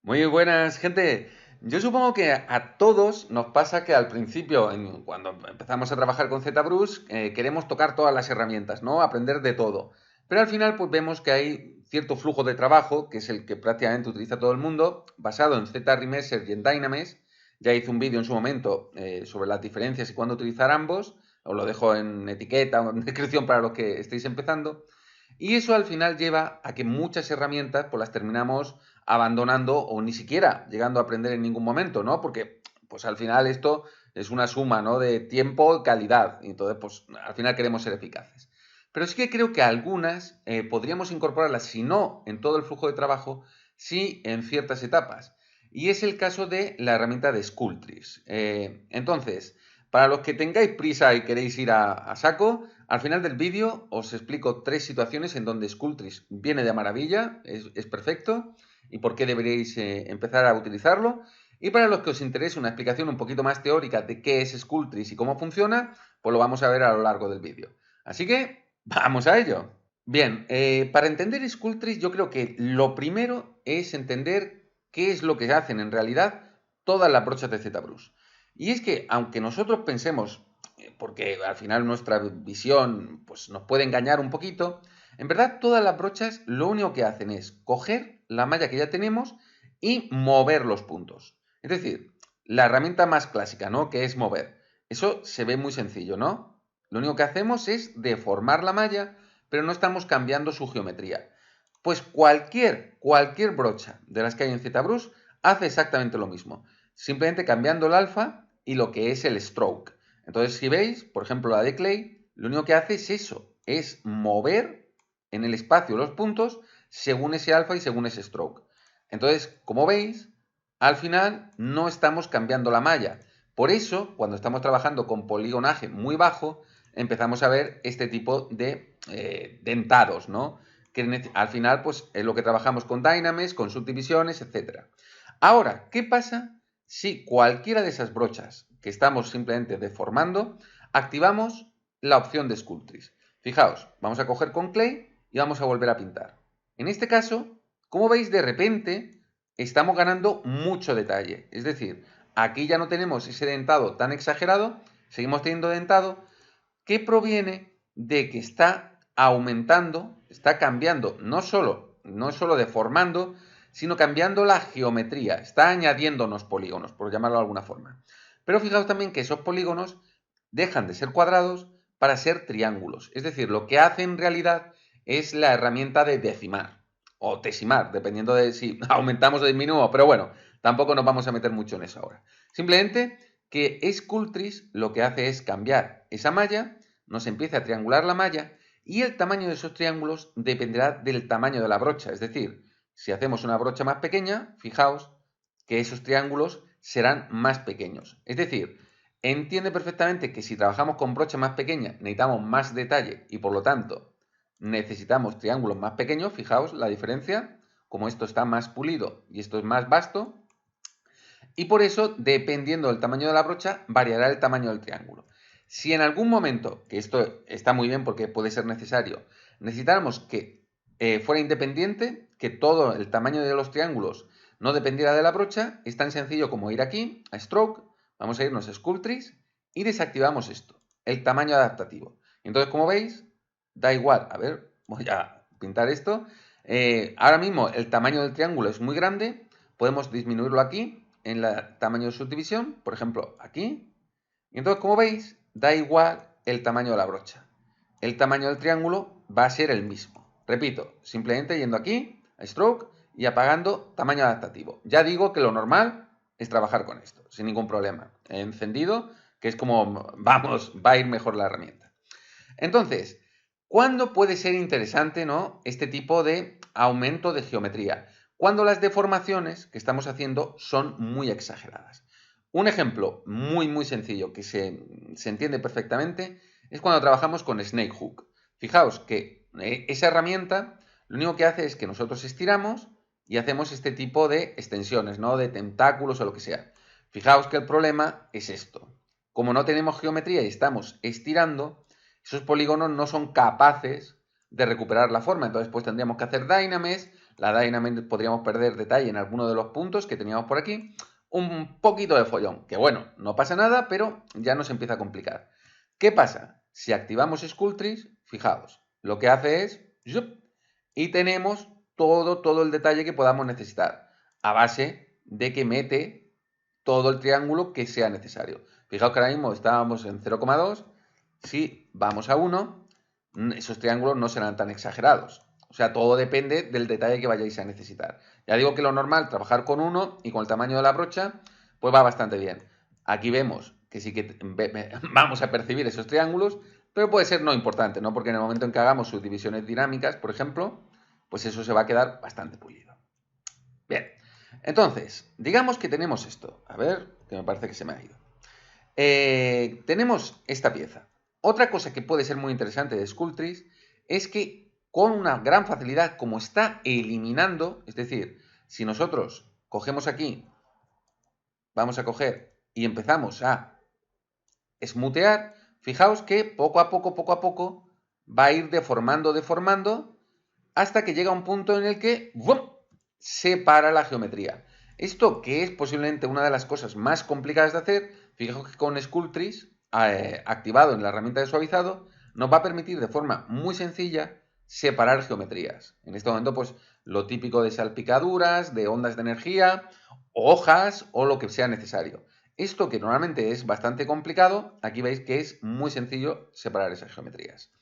Muy buenas, gente. Yo supongo que a todos nos pasa que al principio, cuando empezamos a trabajar con ZBrush, queremos tocar todas las herramientas, ¿no? Aprender de todo. Pero al final, pues vemos que hay cierto flujo de trabajo, que es el que prácticamente utiliza todo el mundo, basado en ZRemesher y en Dynamesh. Ya hice un vídeo en su momento sobre las diferencias y cuándo utilizar ambos. Os lo dejo en etiqueta o en descripción para los que estéis empezando. Y eso al final lleva a que muchas herramientas pues las terminamos abandonando o ni siquiera llegando a aprender en ningún momento, ¿no? Porque pues al final esto es una suma, ¿no? De tiempo y calidad. Y entonces pues al final queremos ser eficaces. Pero sí que creo que algunas podríamos incorporarlas, si no en todo el flujo de trabajo, sí en ciertas etapas. Y es el caso de la herramienta de Sculptris. Entonces, para los que tengáis prisa y queréis ir a saco, al final del vídeo os explico 3 situaciones en donde Sculptris viene de maravilla, es perfecto, y por qué deberíais empezar a utilizarlo. Y para los que os interese una explicación un poquito más teórica de qué es Sculptris y cómo funciona, pues lo vamos a ver a lo largo del vídeo. Así que, vamos a ello. Bien, para entender Sculptris yo creo que lo primero es entender qué es lo que hacen en realidad todas las brochas de ZBrush. Y es que, aunque nosotros pensemos, porque al final nuestra visión pues, nos puede engañar un poquito, en verdad todas las brochas lo único que hacen es coger la malla que ya tenemos y mover los puntos. Es decir, la herramienta más clásica, ¿no? Que es mover. Eso se ve muy sencillo, ¿no? Lo único que hacemos es deformar la malla, pero no estamos cambiando su geometría. Pues cualquier brocha de las que hay en ZBrush hace exactamente lo mismo. Simplemente cambiando el alfa y lo que es el stroke. Entonces, si veis, por ejemplo, la de Clay, lo único que hace es eso, es mover en el espacio los puntos según ese alfa y según ese stroke. Entonces, como veis, al final no estamos cambiando la malla. Por eso, cuando estamos trabajando con poligonaje muy bajo, empezamos a ver este tipo de dentados, ¿no? Que al final, pues, es lo que trabajamos con Dynamesh, con subdivisiones, etc. Ahora, ¿qué pasa si cualquiera de esas brochas que estamos simplemente deformando, activamos la opción de Sculptris? Fijaos, vamos a coger con Clay y vamos a volver a pintar. En este caso, como veis, de repente estamos ganando mucho detalle. Es decir, aquí ya no tenemos ese dentado tan exagerado, seguimos teniendo dentado, que proviene de que está aumentando, está cambiando, no solo deformando, sino cambiando la geometría, está añadiéndonos polígonos, por llamarlo de alguna forma. Pero fijaos también que esos polígonos dejan de ser cuadrados para ser triángulos. Es decir, lo que hace en realidad es la herramienta de decimar o tesimar, dependiendo de si aumentamos o disminuimos, pero bueno, tampoco nos vamos a meter mucho en eso ahora. Simplemente que Sculptris lo que hace es cambiar esa malla, nos empieza a triangular la malla y el tamaño de esos triángulos dependerá del tamaño de la brocha. Es decir, si hacemos una brocha más pequeña, fijaos que esos triángulos serán más pequeños. Es decir, entiende perfectamente que si trabajamos con brocha más pequeña necesitamos más detalle y por lo tanto necesitamos triángulos más pequeños. Fijaos la diferencia, como esto está más pulido y esto es más vasto, y por eso, dependiendo del tamaño de la brocha, variará el tamaño del triángulo. Si en algún momento, que esto está muy bien porque puede ser necesario, necesitáramos que fuera independiente, que todo el tamaño de los triángulos no dependiera de la brocha, es tan sencillo como ir aquí a Stroke, vamos a irnos a Sculptris y desactivamos esto, el tamaño adaptativo. Entonces, como veis, da igual. A ver, voy a pintar esto. Ahora mismo el tamaño del triángulo es muy grande, podemos disminuirlo aquí en el tamaño de subdivisión, por ejemplo, aquí. Y entonces, como veis, da igual el tamaño de la brocha. El tamaño del triángulo va a ser el mismo. Repito, simplemente yendo aquí, a Stroke, y apagando tamaño adaptativo. Ya digo que lo normal es trabajar con esto, sin ningún problema. He encendido, que es como, vamos, va a ir mejor la herramienta. Entonces, ¿cuándo puede ser interesante, ¿no?, este tipo de aumento de geometría? Cuando las deformaciones que estamos haciendo son muy exageradas. Un ejemplo muy sencillo que se entiende perfectamente es cuando trabajamos con Snake Hook. Fijaos que esa herramienta lo único que hace es que nosotros estiramos y hacemos este tipo de extensiones, ¿no?, de tentáculos o lo que sea. Fijaos que el problema es esto. Como no tenemos geometría y estamos estirando, esos polígonos no son capaces de recuperar la forma. Entonces, pues tendríamos que hacer Dynamesh, la Dynamics podríamos perder detalle en alguno de los puntos que teníamos por aquí. Un poquito de follón, que bueno, no pasa nada, pero ya nos empieza a complicar. ¿Qué pasa? Si activamos Sculptris, fijaos, lo que hace es ¡zup! Y tenemos todo el detalle que podamos necesitar, a base de que mete todo el triángulo que sea necesario. Fijaos que ahora mismo estábamos en 0,2, si vamos a 1, esos triángulos no serán tan exagerados. O sea, todo depende del detalle que vayáis a necesitar. Ya digo que lo normal, trabajar con 1 y con el tamaño de la brocha, pues va bastante bien. Aquí vemos que sí que vamos a percibir esos triángulos, pero puede ser no importante, ¿no? Porque en el momento en que hagamos subdivisiones dinámicas, por ejemplo, pues eso se va a quedar bastante pulido. Bien, entonces, digamos que tenemos esto. A ver, que me parece que se me ha ido. Tenemos esta pieza. Otra cosa que puede ser muy interesante de Sculptris es que con una gran facilidad, como está eliminando, es decir, si nosotros cogemos aquí, vamos a coger y empezamos a smoothear, fijaos que poco a poco va a ir deformando hasta que llega un punto en el que ¡bum!, separa la geometría. Esto, que es posiblemente una de las cosas más complicadas de hacer, fijaos que con Sculptris, activado en la herramienta de suavizado, nos va a permitir de forma muy sencilla separar geometrías. En este momento, pues lo típico de salpicaduras, de ondas de energía, hojas o lo que sea necesario. Esto, que normalmente es bastante complicado, aquí veis que es muy sencillo separar esas geometrías.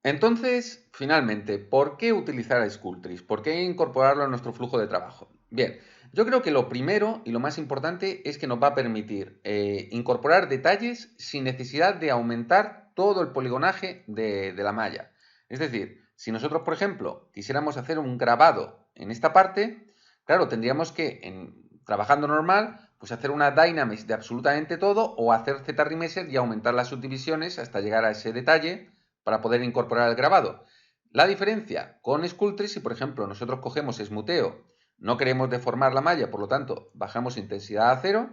Entonces, finalmente, ¿por qué utilizar Sculptris? ¿Por qué incorporarlo a nuestro flujo de trabajo? Bien, yo creo que lo primero y lo más importante es que nos va a permitir incorporar detalles sin necesidad de aumentar todo el poligonaje de la malla. Es decir, si nosotros, por ejemplo, quisiéramos hacer un grabado en esta parte, claro, tendríamos que, trabajando normal, pues hacer una Dynamics de absolutamente todo o hacer Z-Remesher y aumentar las subdivisiones hasta llegar a ese detalle para poder incorporar el grabado. La diferencia con Sculptris, si por ejemplo nosotros cogemos smootheo, no queremos deformar la malla, por lo tanto bajamos intensidad a 0,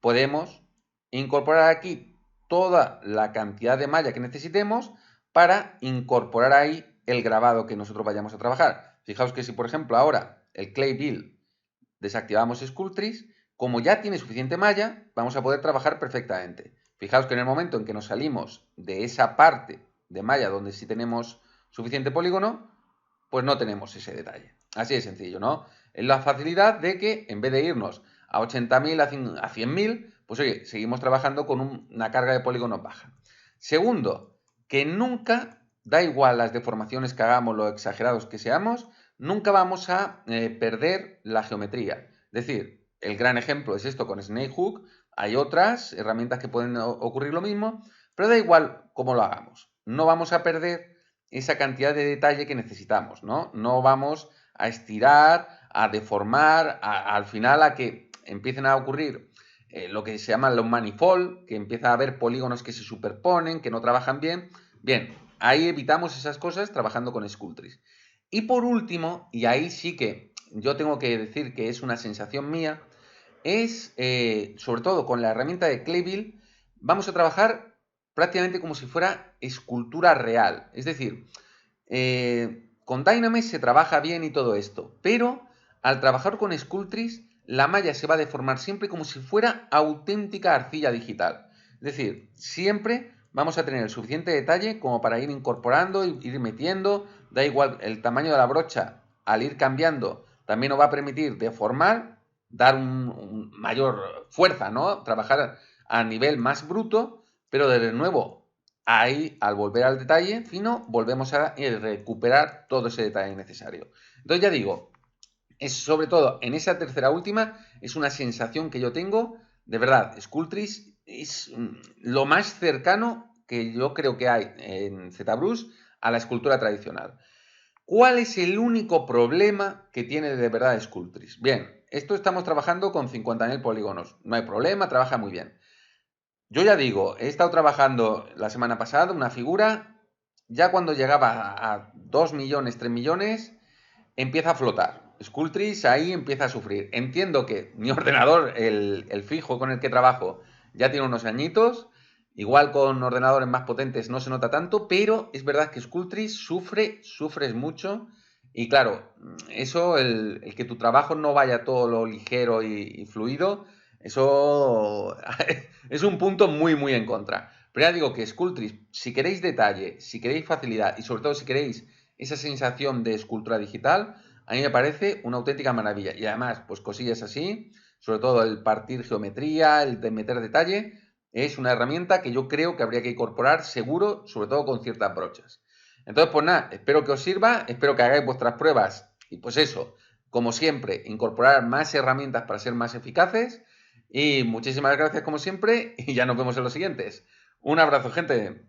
podemos incorporar aquí toda la cantidad de malla que necesitemos para incorporar ahí el grabado que nosotros vayamos a trabajar. Fijaos que si por ejemplo ahora el Clay Build desactivamos Sculptris, como ya tiene suficiente malla, vamos a poder trabajar perfectamente. Fijaos que en el momento en que nos salimos de esa parte de malla donde sí tenemos suficiente polígono, pues no tenemos ese detalle. Así de sencillo, ¿no? Es la facilidad de que en vez de irnos a 80.000, a 100.000, pues oye, seguimos trabajando con una carga de polígonos baja. Segundo, que nunca, da igual las deformaciones que hagamos, lo exagerados que seamos, nunca vamos a perder la geometría. Es decir, el gran ejemplo es esto con Snakehook. Hay otras herramientas que pueden ocurrir lo mismo, pero da igual cómo lo hagamos. No vamos a perder esa cantidad de detalle que necesitamos, ¿no? No vamos a estirar, a deformar, al final a que empiecen a ocurrir lo que se llama los manifold, que empieza a haber polígonos que se superponen, que no trabajan bien. Bien, ahí evitamos esas cosas trabajando con Sculptris. Y por último, y ahí sí que yo tengo que decir que es una sensación mía, es, sobre todo con la herramienta de Clay Build, vamos a trabajar prácticamente como si fuera escultura real. Es decir, con Dynamics se trabaja bien y todo esto, pero al trabajar con Sculptris, la malla se va a deformar siempre como si fuera auténtica arcilla digital. Es decir, siempre vamos a tener el suficiente detalle como para ir incorporando, ir metiendo, da igual el tamaño de la brocha, al ir cambiando, también nos va a permitir deformar, dar un mayor fuerza, ¿no? Trabajar a nivel más bruto, pero de nuevo, ahí al volver al detalle fino, volvemos a recuperar todo ese detalle necesario. Entonces ya digo, es sobre todo en esa tercera última, es una sensación que yo tengo, de verdad, Sculptris es lo más cercano que yo creo que hay en ZBrush a la escultura tradicional. ¿Cuál es el único problema que tiene de verdad Sculptris? Bien, esto estamos trabajando con 50.000 polígonos, no hay problema, trabaja muy bien. Yo ya digo, he estado trabajando la semana pasada una figura, ya cuando llegaba a 2 millones, 3 millones, empieza a flotar. Sculptris ahí empieza a sufrir. Entiendo que mi ordenador, el fijo con el que trabajo, ya tiene unos añitos. Igual con ordenadores más potentes no se nota tanto, pero es verdad que Sculptris sufres mucho Y claro, eso, el que tu trabajo no vaya todo lo ligero y fluido, eso es un punto muy, muy en contra. Pero ya digo que Sculptris, si queréis detalle, si queréis facilidad y sobre todo si queréis esa sensación de escultura digital, a mí me parece una auténtica maravilla. Y además, pues cosillas así, sobre todo el partir geometría, el de meter detalle, es una herramienta que yo creo que habría que incorporar seguro, sobre todo con ciertas brochas. Entonces, pues nada, espero que os sirva, espero que hagáis vuestras pruebas y pues eso, como siempre, incorporar más herramientas para ser más eficaces. Y muchísimas gracias como siempre y ya nos vemos en los siguientes. Un abrazo, gente.